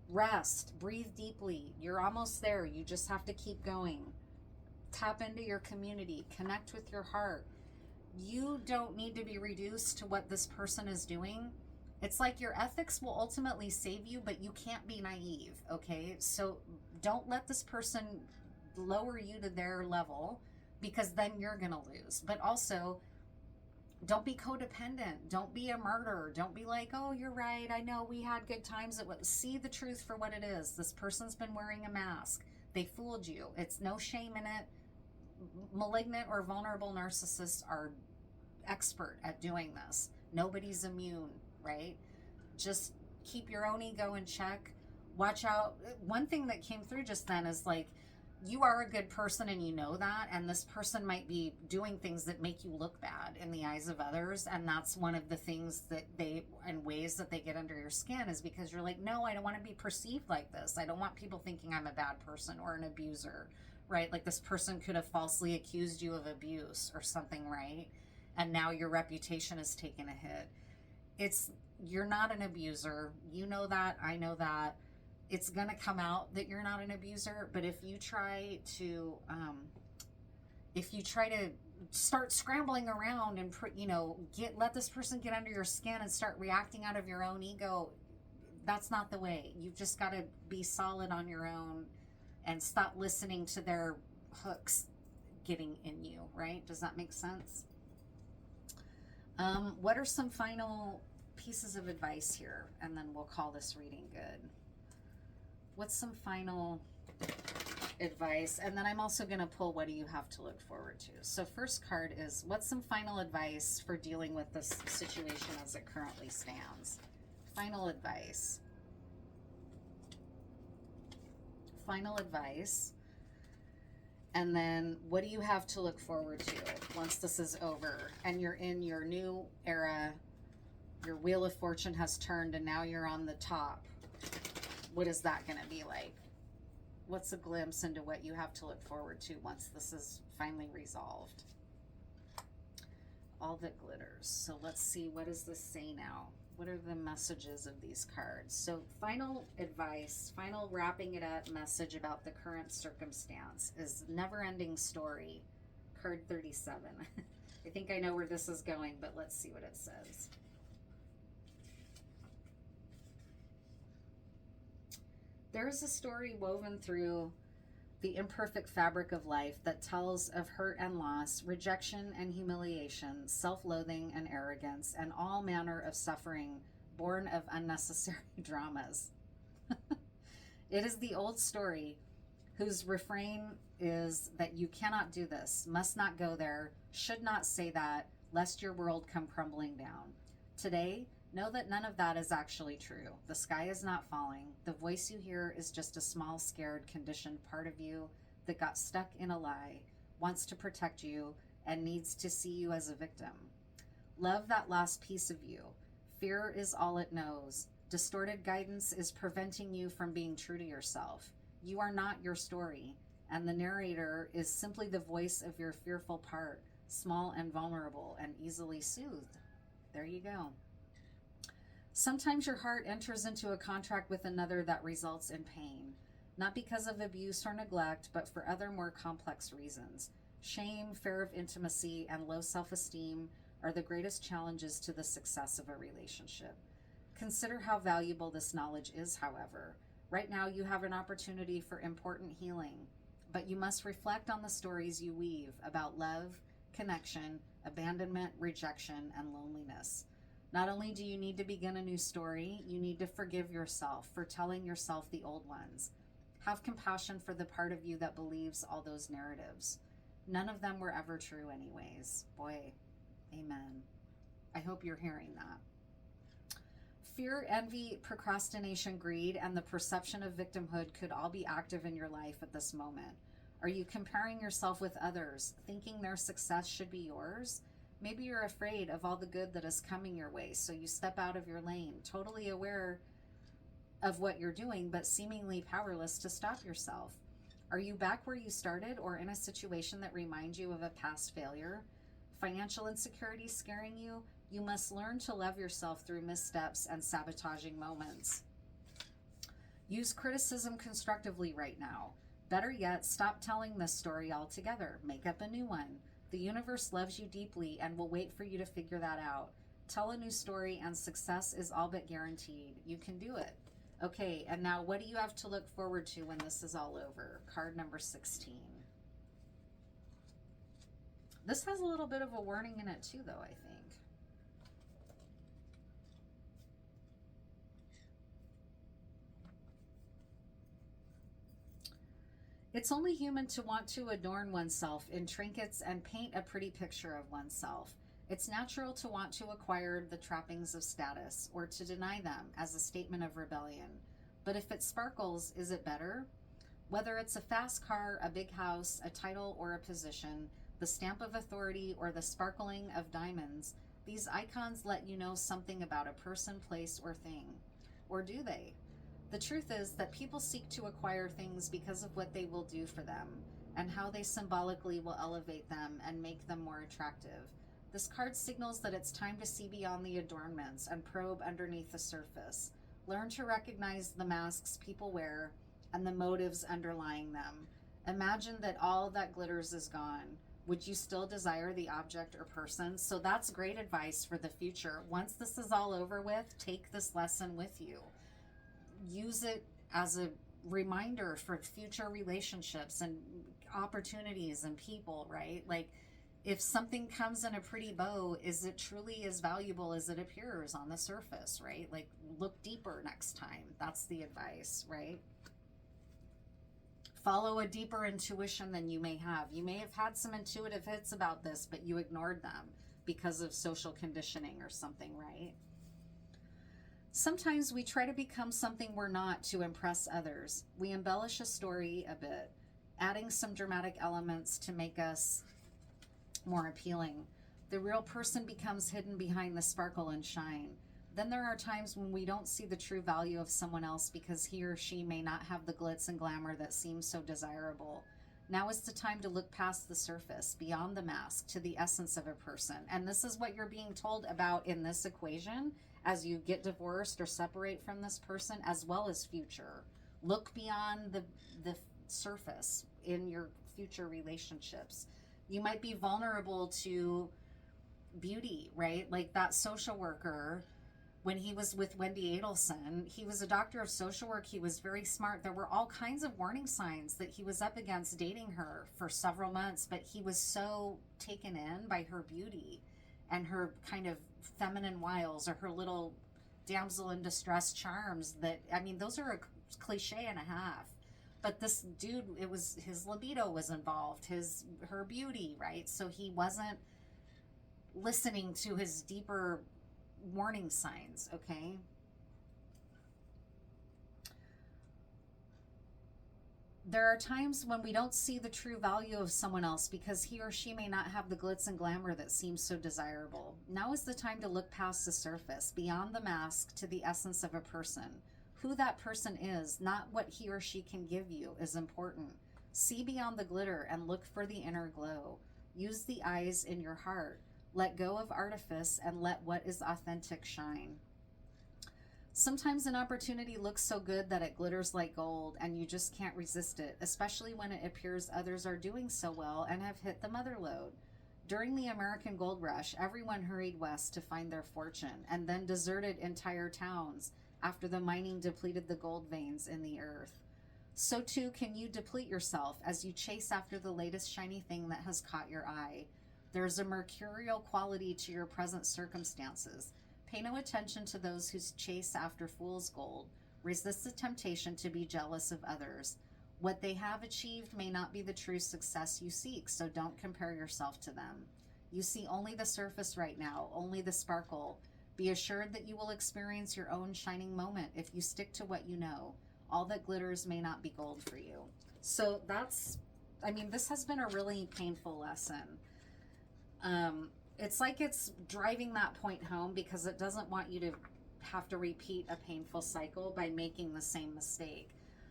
Rest, breathe deeply. You're almost there. You just have to keep going. Tap into your community, connect with your heart. You don't need to be reduced to what this person is doing. It's like your ethics will ultimately save you, but you can't be naive, okay? So don't let this person lower you to their level, because then you're going to lose. But also, don't be codependent. Don't be a murderer. Don't be like, oh, you're right. I know we had good times. See the truth for what it is. This person's been wearing a mask. They fooled you. It's no shame in it. Malignant or vulnerable narcissists are expert at doing this. Nobody's immune, right? Just keep your own ego in check. Watch out. One thing that came through just then is like, you are a good person and you know that, and this person might be doing things that make you look bad in the eyes of others, and that's one of the things that and ways that they get under your skin, is because you're like, no, I don't want to be perceived like this. I don't want people thinking I'm a bad person or an abuser, right? Like this person could have falsely accused you of abuse or something, right? And now your reputation has taken a hit. You're not an abuser. You know that. I know that. It's going to come out that you're not an abuser, but if you try to start scrambling around and let this person get under your skin and start reacting out of your own ego, that's not the way. You've just got to be solid on your own and stop listening to their hooks getting in you, right? Does that make sense? What are some final pieces of advice here? And then we'll call this reading good. What's some final advice? And then I'm also going to pull, what do you have to look forward to? So first card is, what's some final advice for dealing with this situation as it currently stands? Final advice. Final advice. And then what do you have to look forward to once this is over and you're in your new era, your wheel of fortune has turned and now you're on the top? What is that going to be like? What's a glimpse into what you have to look forward to once this is finally resolved? All that glitters. So let's see, what does this say now? What are the messages of these cards? So final advice, final wrapping it up message about the current circumstance is never-ending story. Card 37. I think I know where this is going, but let's see what it says. There is a story woven through the imperfect fabric of life that tells of hurt and loss, rejection and humiliation, self-loathing and arrogance, and all manner of suffering born of unnecessary dramas. It is the old story whose refrain is that you cannot do this, must not go there, should not say that, lest your world come crumbling down. Today, know that none of that is actually true. The sky is not falling. The voice you hear is just a small, scared, conditioned part of you that got stuck in a lie, wants to protect you, and needs to see you as a victim. Love that last piece of you. Fear is all it knows. Distorted guidance is preventing you from being true to yourself. You are not your story, and the narrator is simply the voice of your fearful part, small and vulnerable and easily soothed. There you go. Sometimes your heart enters into a contract with another that results in pain, not because of abuse or neglect, but for other more complex reasons. Shame, fear of intimacy, and low self-esteem are the greatest challenges to the success of a relationship. Consider how valuable this knowledge is, however. Right now, you have an opportunity for important healing, but you must reflect on the stories you weave about love, connection, abandonment, rejection, and loneliness. Not only do you need to begin a new story, you need to forgive yourself for telling yourself the old ones. Have compassion for the part of you that believes all those narratives. None of them were ever true anyways. Boy, amen. I hope you're hearing that. Fear, envy, procrastination, greed, and the perception of victimhood could all be active in your life at this moment. Are you comparing yourself with others, thinking their success should be yours? Maybe you're afraid of all the good that is coming your way, so you step out of your lane, totally aware of what you're doing, but seemingly powerless to stop yourself. Are you back where you started or in a situation that reminds you of a past failure? Financial insecurity scaring you? You must learn to love yourself through missteps and sabotaging moments. Use criticism constructively right now. Better yet, stop telling this story altogether. Make up a new one. The universe loves you deeply and will wait for you to figure that out. Tell a new story and success is all but guaranteed. You can do it. Okay, and now what do you have to look forward to when this is all over? Card number 16. This has a little bit of a warning in it too, though, I think. It's only human to want to adorn oneself in trinkets and paint a pretty picture of oneself. It's natural to want to acquire the trappings of status or to deny them as a statement of rebellion. But if it sparkles, is it better? Whether it's a fast car, a big house, a title or a position, the stamp of authority or the sparkling of diamonds, these icons let you know something about a person, place, or thing. Or do they? The truth is that people seek to acquire things because of what they will do for them and how they symbolically will elevate them and make them more attractive. This card signals that it's time to see beyond the adornments and probe underneath the surface. Learn to recognize the masks people wear and the motives underlying them. Imagine that all that glitters is gone. Would you still desire the object or person? So that's great advice for the future. Once this is all over with, take this lesson with you. Use it as a reminder for future relationships and opportunities and people, right? Like, if something comes in a pretty bow, is it truly as valuable as it appears on the surface, right? Like, look deeper next time. That's the advice, right? Follow a deeper intuition than you may have. You may have had some intuitive hits about this, but you ignored them because of social conditioning or something, right? Sometimes we try to become something we're not to impress others. We embellish a story a bit, adding some dramatic elements to make us more appealing. The real person becomes hidden behind the sparkle and shine. Then there are times when we don't see the true value of someone else because he or she may not have the glitz and glamour that seems so desirable. Now is the time to look past the surface, beyond the mask, to the essence of a person. And this is what you're being told about in this equation as you get divorced or separate from this person, as well as future. Look beyond the surface in your future relationships. You might be vulnerable to beauty, right? Like that social worker when he was with Wendy Adelson, he was a doctor of social work. He was very smart. There were all kinds of warning signs that he was up against dating her for several months, but he was so taken in by her beauty and her kind of feminine wiles, or her little damsel in distress charms, that, I mean, those are a cliche and a half. But this dude, it was, his libido was involved, her beauty, right? So he wasn't listening to his deeper warning signs, okay? There are times when we don't see the true value of someone else because he or she may not have the glitz and glamour that seems so desirable. Now is the time to look past the surface, beyond the mask, to the essence of a person. Who that person is, not what he or she can give you, is important. See beyond the glitter and look for the inner glow. Use the eyes in your heart. Let go of artifice and let what is authentic shine. Sometimes an opportunity looks so good that it glitters like gold and you just can't resist it, especially when it appears others are doing so well and have hit the mother lode. During the American gold rush, everyone hurried west to find their fortune and then deserted entire towns after the mining depleted the gold veins in the earth. So too can you deplete yourself as you chase after the latest shiny thing that has caught your eye. There's a mercurial quality to your present circumstances. Pay no attention to those who chase after fool's gold. Resist the temptation to be jealous of others. What they have achieved may not be the true success you seek, so don't compare yourself to them. You see only the surface right now, only the sparkle. Be assured that you will experience your own shining moment if you stick to what you know. All that glitters may not be gold for you. So that's, I mean, this has been a really painful lesson. It's like it's driving that point home because it doesn't want you to have to repeat a painful cycle by making the same mistake.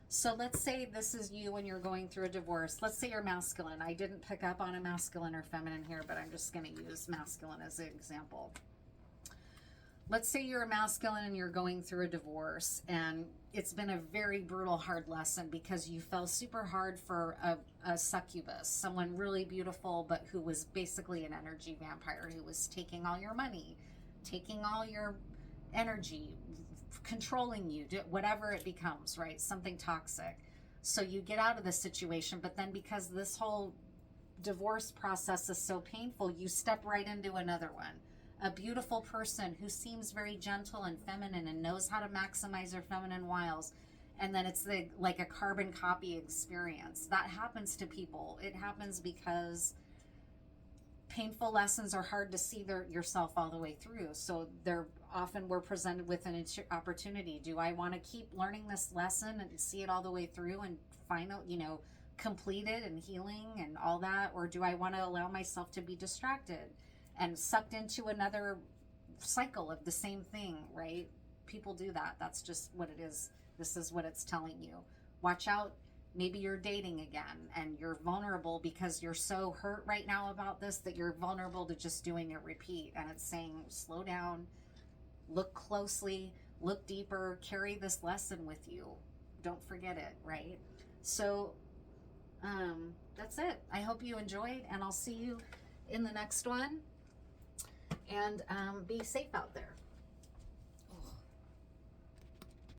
So let's say this is you when you're going through a divorce. Let's say you're masculine. I didn't pick up on a masculine or feminine here, but I'm just going to use masculine as an example. Let's say you're a masculine and you're going through a divorce, and it's been a very brutal, hard lesson because you fell super hard for a succubus, someone really beautiful, but who was basically an energy vampire, who was taking all your money, taking all your energy, controlling you, whatever it becomes, right? Something toxic. So you get out of the situation, but then because this whole divorce process is so painful, you step right into another one. A beautiful person who seems very gentle and feminine and knows how to maximize their feminine wiles. And then it's like a carbon copy experience. That happens to people. It happens because painful lessons are hard to see yourself all the way through. So we're presented with an opportunity. Do I want to keep learning this lesson and see it all the way through and complete it and healing and all that? Or do I want to allow myself to be distracted and sucked into another cycle of the same thing, right? People do that. That's just what it is. This is what it's telling you. Watch out. Maybe you're dating again and you're vulnerable because you're so hurt right now about this that you're vulnerable to just doing a repeat. And it's saying, slow down, look closely, look deeper, carry this lesson with you. Don't forget it, right? So that's it. I hope you enjoyed, and I'll see you in the next one. And be safe out there.